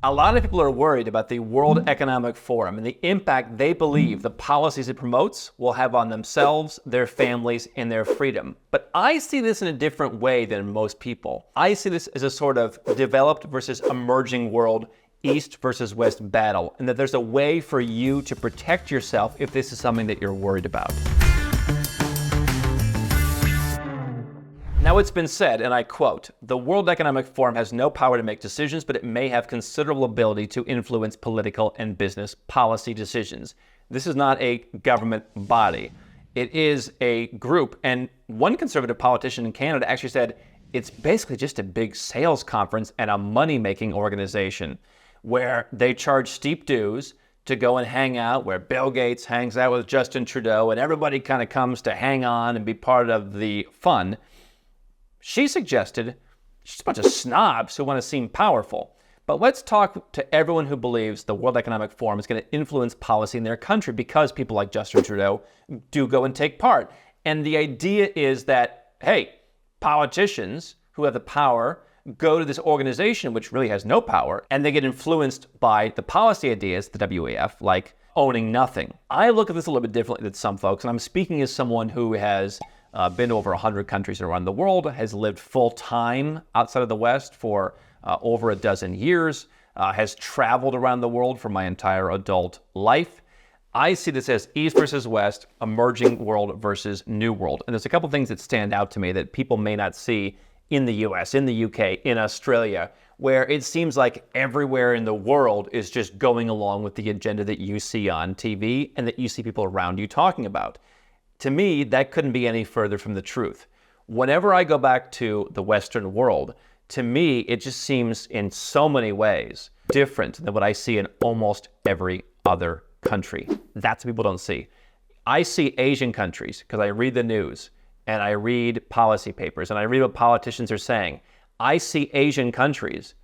A lot of people are worried about the World Economic Forum and the impact they believe the policies it promotes will have on themselves, their families, and their freedom. But I see this in a different way than most people. I see this as a sort of developed versus emerging world, East versus West battle, and that there's a way for you to protect yourself if this is something that you're worried about. Now, it's been said, and I quote, "The World Economic Forum has no power to make decisions, but it may have considerable ability to influence political and business policy decisions." This is not a government body. It is a group. And one conservative politician in Canada actually said, it's basically just a big sales conference and a money-making organization where they charge steep dues to go and hang out, where Bill Gates hangs out with Justin Trudeau, and everybody kind of comes to hang on and be part of the fun. She suggested she's a bunch of snobs who want to seem powerful. But let's talk to everyone who believes the World Economic Forum is going to influence policy in their country because people like Justin Trudeau do go and take part. And the idea is that, hey, politicians who have the power go to this organization which really has no power, and they get influenced by the policy ideas, the WEF, like owning nothing. I look at this a little bit differently than some folks, and I'm speaking as someone who has been to over 100 countries around the world, has lived full-time outside of the West for over a dozen years, has traveled around the world for my entire adult life. I see this as East versus West, emerging world versus new world. And there's a couple things that stand out to me that people may not see in the US, in the UK, in Australia, where it seems like everywhere in the world is just going along with the agenda that you see on TV and that you see people around you talking about. To me, that couldn't be any further from the truth. Whenever I go back to the Western world, to me, it just seems in so many ways different than what I see in almost every other country. That's what people don't see. I see Asian countries because I read the news and I read policy papers and I read what politicians are saying. I see Asian countries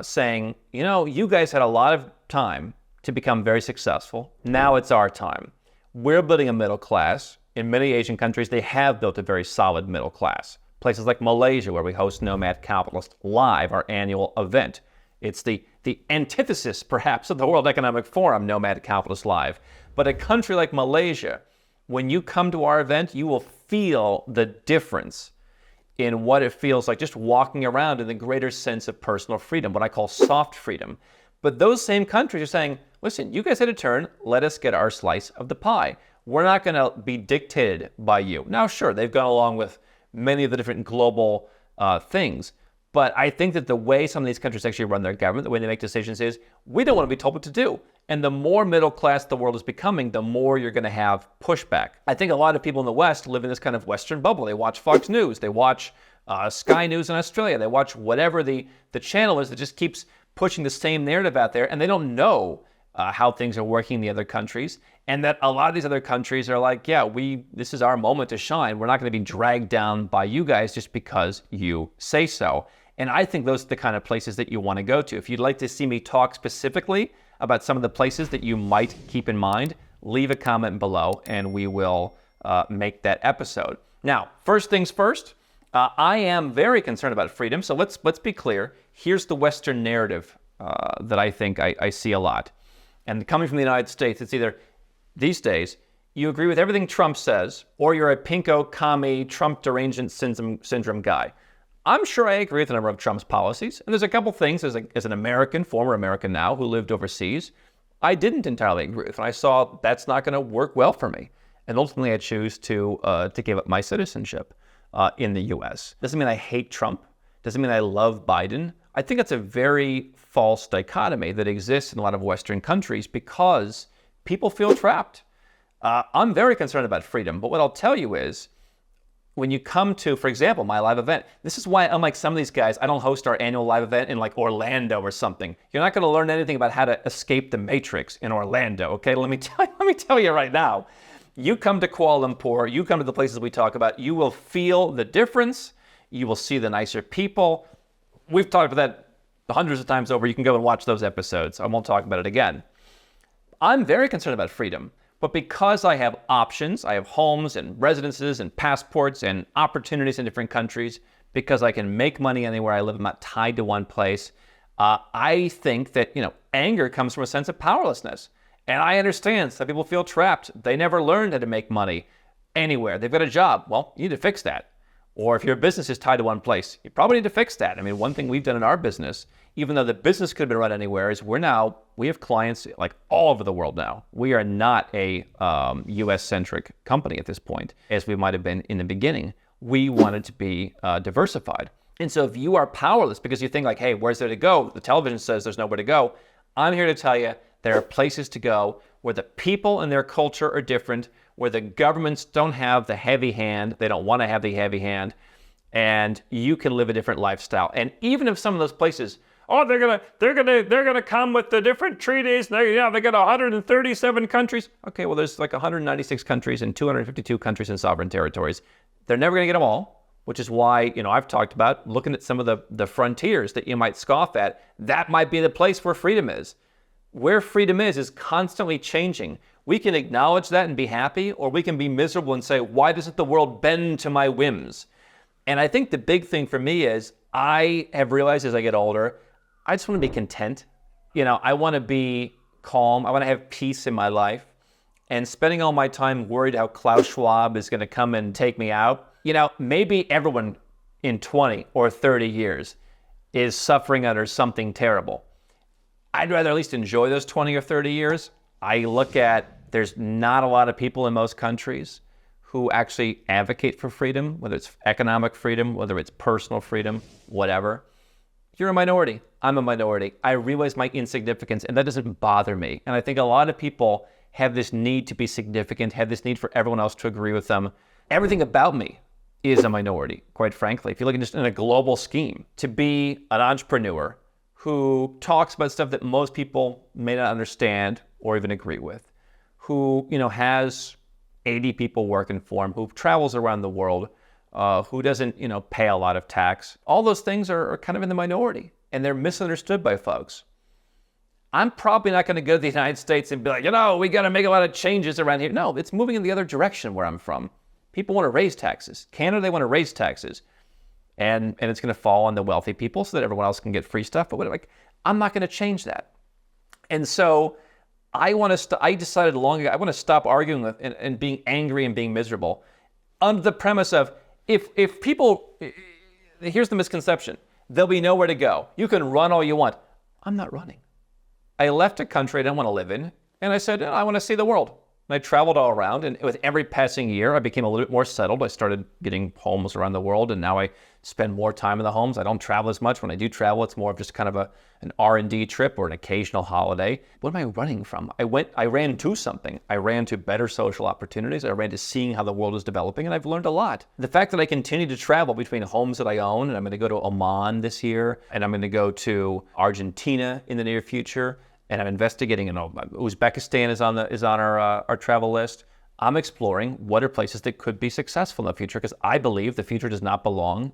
saying, you know, you guys had a lot of time to become very successful. Now it's our time. We're building a middle class. In many Asian countries, they have built a very solid middle class. Places like Malaysia, where we host Nomad Capitalist Live, our annual event. It's the antithesis, perhaps, of the World Economic Forum, Nomad Capitalist Live. But a country like Malaysia, when you come to our event, you will feel the difference in what it feels like just walking around in the greater sense of personal freedom, what I call soft freedom. But those same countries are saying, listen, you guys had a turn, let us get our slice of the pie. We're not going to be dictated by you. Now, sure, they've gone along with many of the different global things, but I think that the way some of these countries actually run their government, the way they make decisions is, we don't want to be told what to do. And the more middle class the world is becoming, the more you're going to have pushback. I think a lot of people in the West live in this kind of Western bubble. They watch Fox News, they watch Sky News in Australia, they watch whatever the channel is that just keeps pushing the same narrative out there, and they don't know how things are working in the other countries, and that a lot of these other countries are like, yeah, this is our moment to shine. We're not going to be dragged down by you guys just because you say so. And I think those are the kind of places that you want to go to. If you'd like to see me talk specifically about some of the places that you might keep in mind, leave a comment below and we will make that episode. Now, first things first, I am very concerned about freedom. So let's be clear. Here's the Western narrative that I think I see a lot. And coming from the United States, it's either, these days, you agree with everything Trump says, or you're a pinko, commie, Trump derangement syndrome guy. I'm sure I agree with a number of Trump's policies. And there's a couple things, as an American, former American now, who lived overseas, I didn't entirely agree with. And I saw that's not going to work well for me. And ultimately, I choose to give up my citizenship in the U.S. Doesn't mean I hate Trump. Doesn't mean I love Biden. I think that's a very false dichotomy that exists in a lot of Western countries because people feel trapped. I'm very concerned about freedom, but what I'll tell you is, when you come to, for example, my live event, this is why, unlike some of these guys, I don't host our annual live event in like Orlando or something. You're not going to learn anything about how to escape the matrix in Orlando, okay? Let me tell you right now. You come to Kuala Lumpur, you come to the places we talk about, you will feel the difference. You will see the nicer people. We've talked about that hundreds of times over. You can go and watch those episodes. I won't talk about it again. I'm very concerned about freedom. But because I have options, I have homes and residences and passports and opportunities in different countries, because I can make money anywhere I live, I'm not tied to one place, I think that, anger comes from a sense of powerlessness. And I understand some people feel trapped. They never learned how to make money anywhere. They've got a job. Well, you need to fix that. Or if your business is tied to one place, you probably need to fix that. I mean, one thing we've done in our business, even though the business could have been run anywhere, is we have clients like all over the world now. We are not a US-centric company at this point, as we might have been in the beginning. We wanted to be diversified. And so if you are powerless because you think like, hey, where's there to go? The television says there's nowhere to go. I'm here to tell you there are places to go where the people and their culture are different, where the governments don't have the heavy hand. They don't want to have the heavy hand. And you can live a different lifestyle. And even if some of those places, they're gonna come with the different treaties. They got 137 countries. Okay, well, there's like 196 countries and 252 countries and sovereign territories. They're never gonna get them all, which is why, I've talked about looking at some of the frontiers that you might scoff at. That might be the place where freedom is. Where freedom is constantly changing. We can acknowledge that and be happy, or we can be miserable and say, why doesn't the world bend to my whims? And I think the big thing for me is I have realized as I get older, I just want to be content. I want to be calm. I want to have peace in my life. And spending all my time worried how Klaus Schwab is going to come and take me out. Maybe everyone in 20 or 30 years is suffering under something terrible. I'd rather at least enjoy those 20 or 30 years. I look at, there's not a lot of people in most countries who actually advocate for freedom, whether it's economic freedom, whether it's personal freedom, whatever. You're a minority. I'm a minority. I realize my insignificance, and that doesn't bother me. And I think a lot of people have this need to be significant, have this need for everyone else to agree with them. Everything about me is a minority, quite frankly. If you look at just in a global scheme, to be an entrepreneur who talks about stuff that most people may not understand or even agree with, who, has 80 people working for him, who travels around the world, who doesn't, pay a lot of tax. All those things are kind of in the minority, and they're misunderstood by folks. I'm probably not going to go to the United States and be like, we got to make a lot of changes around here. No, it's moving in the other direction where I'm from. People want to raise taxes. Canada, they want to raise taxes. And it's going to fall on the wealthy people so that everyone else can get free stuff. But I'm not going to change that. And so I decided long ago, I want to stop arguing with and being angry and being miserable under the premise of if people, here's the misconception, there'll be nowhere to go. You can run all you want. I'm not running. I left a country I didn't want to live in, and I said, I want to see the world. And I traveled all around, and with every passing year, I became a little bit more settled. I started getting homes around the world, and now I spend more time in the homes. I don't travel as much. When I do travel, it's more of just kind of an R&D trip or an occasional holiday. What am I running from? I ran to something. I ran to better social opportunities. I ran to seeing how the world is developing, and I've learned a lot. The fact that I continue to travel between homes that I own, and I'm going to go to Oman this year, and I'm going to go to Argentina in the near future, and I'm investigating, Uzbekistan is on our travel list. I'm exploring what are places that could be successful in the future, because I believe the future does not belong,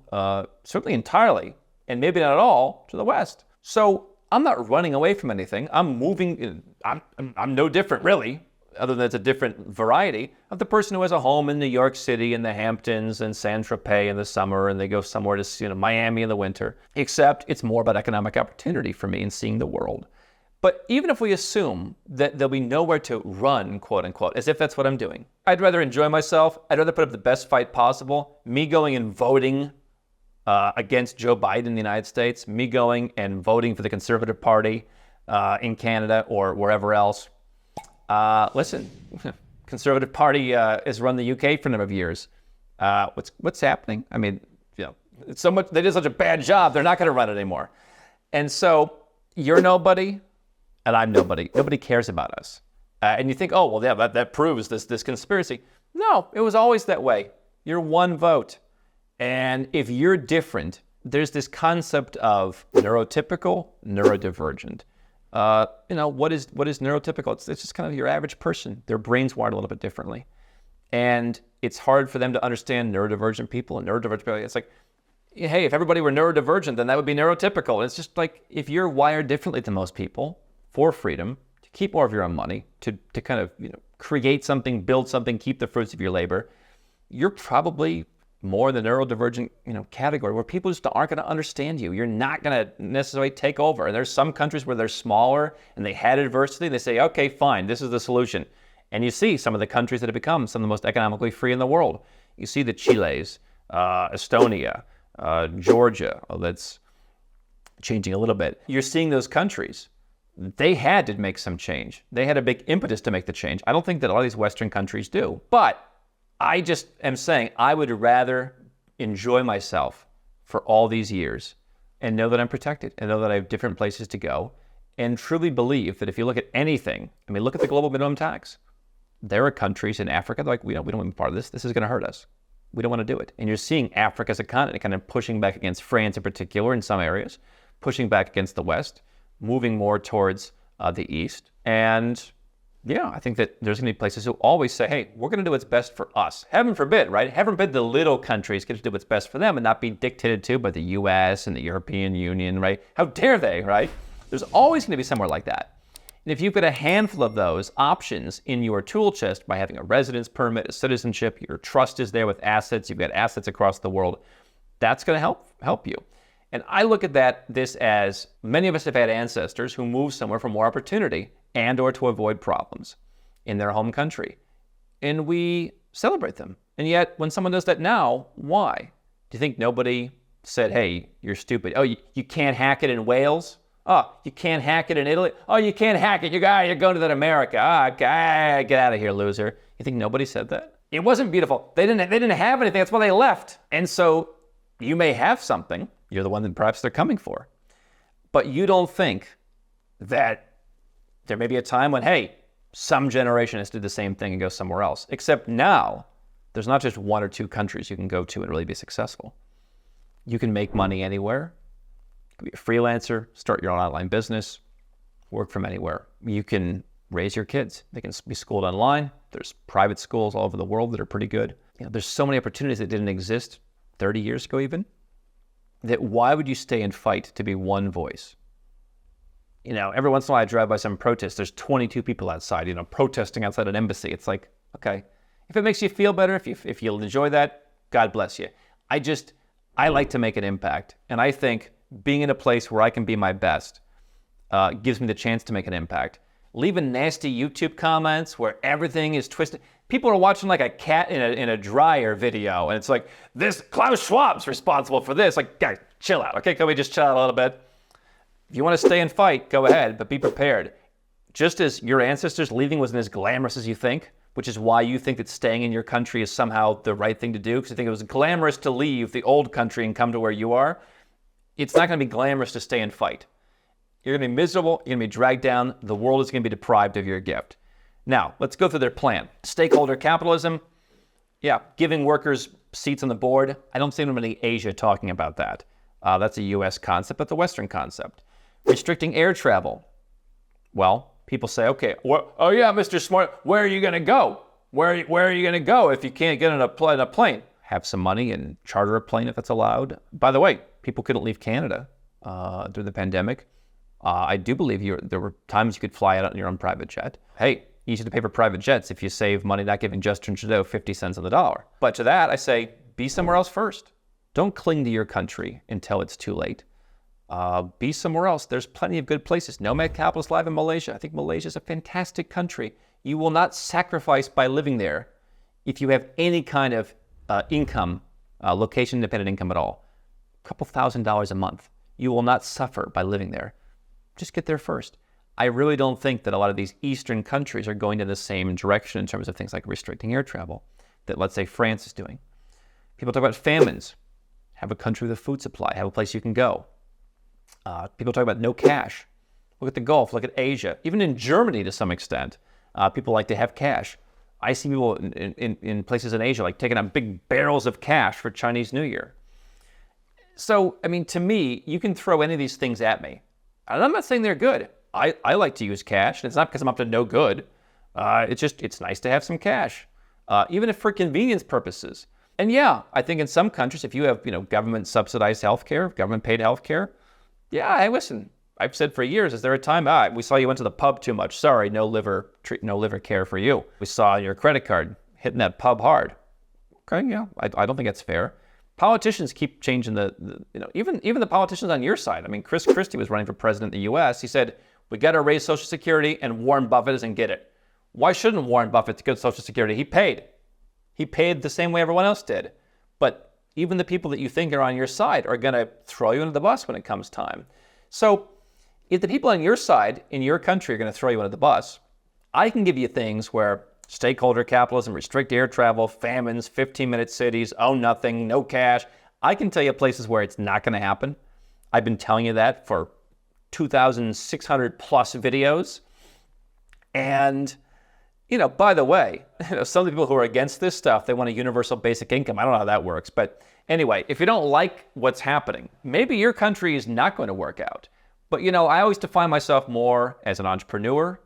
certainly entirely, and maybe not at all, to the West. So I'm not running away from anything. I'm moving. I'm no different, really, other than it's a different variety of the person who has a home in New York City and the Hamptons and San Tropez in the summer, and they go somewhere to Miami in the winter. Except it's more about economic opportunity for me and seeing the world. But even if we assume that there'll be nowhere to run, quote unquote, as if that's what I'm doing, I'd rather enjoy myself. I'd rather put up the best fight possible. Me going and voting against Joe Biden in the United States, me going and voting for the Conservative Party in Canada or wherever else. Listen, Conservative Party has run the UK for a number of years. What's happening? I mean, it's so much. They did such a bad job. They're not going to run it anymore. And so you're nobody. And I'm nobody. Nobody cares about us. And you think, that proves this conspiracy. No, it was always that way. You're one vote. And if you're different, there's this concept of neurotypical, neurodivergent. What is neurotypical? It's just kind of your average person. Their brain's wired a little bit differently. And it's hard for them to understand neurodivergent people. And neurodivergent people, it's like, hey, if everybody were neurodivergent, then that would be neurotypical. And it's just like, if you're wired differently than most people, for freedom, to keep more of your own money, to kind of create something, build something, keep the fruits of your labor, you're probably more in the neurodivergent, category where people just aren't going to understand you. You're not going to necessarily take over. And there's some countries where they're smaller and they had adversity. They say, okay, fine, this is the solution. And you see some of the countries that have become some of the most economically free in the world. You see the Chiles, Estonia, Georgia. Oh, that's changing a little bit. You're seeing those countries. They had to make some change. They had a big impetus to make the change. I don't think that a lot of these Western countries do. But I just am saying I would rather enjoy myself for all these years and know that I'm protected and know that I have different places to go and truly believe that if you look at anything, look at the global minimum tax. There are countries in Africa that are like, we don't want to be part of this. This is going to hurt us. We don't want to do it. And you're seeing Africa as a continent kind of pushing back against France in particular in some areas, pushing back against the West, moving more towards the East. And yeah, I think that there's going to be places who always say, hey, we're going to do what's best for us. Heaven forbid, right? Heaven forbid the little countries get to do what's best for them and not be dictated to by the US and the European Union, right? How dare they, right? There's always going to be somewhere like that. And if you've got a handful of those options in your tool chest by having a residence permit, a citizenship, your trust is there with assets, you've got assets across the world, that's going to help you. And I look at this as many of us have had ancestors who moved somewhere for more opportunity and or to avoid problems in their home country. And we celebrate them. And yet, when someone does that now, why? Do you think nobody said, hey, you're stupid? Oh, you can't hack it in Wales? Oh, you can't hack it in Italy? Oh, you can't hack it. You're going to that America. Okay, get out of here, loser. You think nobody said that? It wasn't beautiful. They didn't have anything. That's why they left. And so you may have something. You're the one that perhaps they're coming for. But you don't think that there may be a time when, hey, some generation has to do the same thing and go somewhere else. Except now, there's not just one or two countries you can go to and really be successful. You can make money anywhere. You can be a freelancer, start your own online business, work from anywhere. You can raise your kids. They can be schooled online. There's private schools all over the world that are pretty good. There's so many opportunities that didn't exist 30 years ago even, that why would you stay and fight to be one voice? Every once in a while I drive by some protest. There's 22 people outside, protesting outside an embassy. It's like, okay, if it makes you feel better, if you'll enjoy that, God bless you. I like to make an impact. And I think being in a place where I can be my best gives me the chance to make an impact. Leaving nasty YouTube comments where everything is twisted. People are watching like a cat in a dryer video, and it's like, this Klaus Schwab's responsible for this. Like, guys, chill out, okay? Can we just chill out a little bit? If you want to stay and fight, go ahead, but be prepared. Just as your ancestors leaving wasn't as glamorous as you think, which is why you think that staying in your country is somehow the right thing to do, because you think it was glamorous to leave the old country and come to where you are, it's not going to be glamorous to stay and fight. You're going to be miserable, you're going to be dragged down, the world is going to be deprived of your gift. Now, let's go through their plan. Stakeholder capitalism, yeah, giving workers seats on the board. I don't see anybody in Asia talking about that. That's a US concept, but the Western concept. Restricting air travel. Well, people say, okay, oh yeah, Mr. Smart, where are you going to go? Where are you going to go if you can't get on a plane? Have some money and charter a plane if that's allowed. By the way, people couldn't leave Canada during the pandemic. I do believe there were times you could fly out on your own private jet. Hey, easy to pay for private jets if you save money not giving Justin Trudeau 50 cents on the dollar. But to that, I say, be somewhere else first. Don't cling to your country until it's too late. Be somewhere else. There's plenty of good places. Nomad Capitalist live in Malaysia. I think Malaysia is a fantastic country. You will not sacrifice by living there if you have any kind of income, location-independent income at all. A couple $1,000s a month. You will not suffer by living there. Just get there first. I really don't think that a lot of these Eastern countries are going in the same direction in terms of things like restricting air travel that, let's say, France is doing. People talk about famines. Have a country with a food supply. Have a place you can go. People talk about no cash. Look at the Gulf. Look at Asia. Even in Germany, to some extent, people like to have cash. I see people in places in Asia like taking out big barrels of cash for Chinese New Year. So, to me, you can throw any of these things at me. And I'm not saying they're good. I like to use cash, and it's not because I'm up to no good. It's nice to have some cash, even if for convenience purposes. And yeah, I think in some countries, if you have government subsidized healthcare, government paid healthcare, yeah, hey, listen. I've said for years, is there a time? We saw you went to the pub too much. Sorry, no liver care for you. We saw your credit card hitting that pub hard. Okay, yeah, I don't think that's fair. Politicians keep changing even the politicians on your side. I mean, Chris Christie was running for president in the U.S. He said, we got to raise Social Security, and Warren Buffett doesn't get it. Why shouldn't Warren Buffett get Social Security? He paid. He paid the same way everyone else did. But even the people that you think are on your side are going to throw you under the bus when it comes time. So if the people on your side in your country are going to throw you under the bus, I can give you things where stakeholder capitalism, restrict air travel, famines, 15-minute cities, own nothing, no cash. I can tell you places where it's not going to happen. I've been telling you that for 2,600 plus videos. And, by the way, some of the people who are against this stuff, they want a universal basic income. I don't know how that works. But anyway, if you don't like what's happening, maybe your country is not going to work out. But, I always define myself more as an entrepreneur.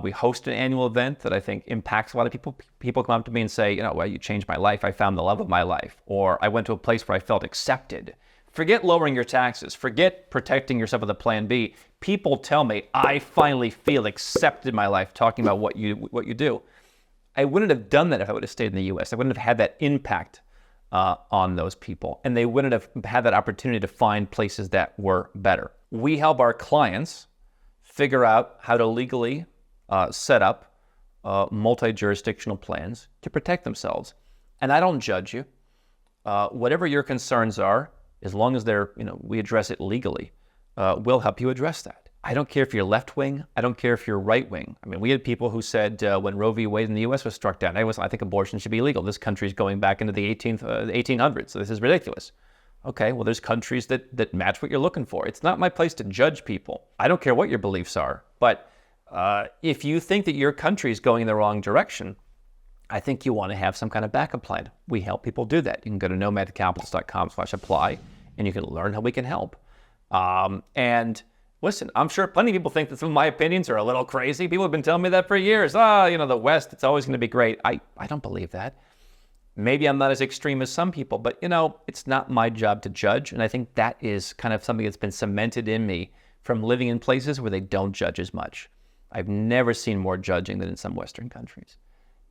We host an annual event that I think impacts a lot of people. People come up to me and say, well, you changed my life. I found the love of my life. Or I went to a place where I felt accepted. Forget lowering your taxes. Forget protecting yourself with a plan B. People tell me, I finally feel accepted in my life talking about what you do. I wouldn't have done that if I would have stayed in the U.S. I wouldn't have had that impact on those people. And they wouldn't have had that opportunity to find places that were better. We help our clients figure out how to legally set up multi-jurisdictional plans to protect themselves. And I don't judge you. Whatever your concerns are, as long as we address it legally, we'll help you address that. I don't care if you're left-wing. I don't care if you're right-wing. I mean, we had people who said when Roe v. Wade in the U.S. was struck down, I think abortion should be illegal. This country's going back into the 1800s, so this is ridiculous. Okay, well, there's countries that match what you're looking for. It's not my place to judge people. I don't care what your beliefs are, but if you think that your country is going in the wrong direction, I think you want to have some kind of backup plan. We help people do that. You can go to nomadcapitalist.com/apply, and you can learn how we can help. And listen, I'm sure plenty of people think that some of my opinions are a little crazy. People have been telling me that for years. The West, it's always going to be great. I don't believe that. Maybe I'm not as extreme as some people, but, it's not my job to judge. And I think that is kind of something that's been cemented in me from living in places where they don't judge as much. I've never seen more judging than in some Western countries.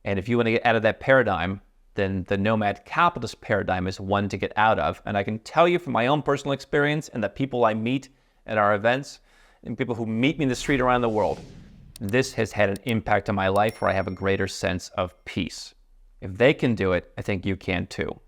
And if you want to get out of that paradigm, then the Nomad Capitalist paradigm is one to get out of. And I can tell you from my own personal experience and the people I meet at our events and people who meet me in the street around the world, this has had an impact on my life where I have a greater sense of peace. If they can do it, I think you can too.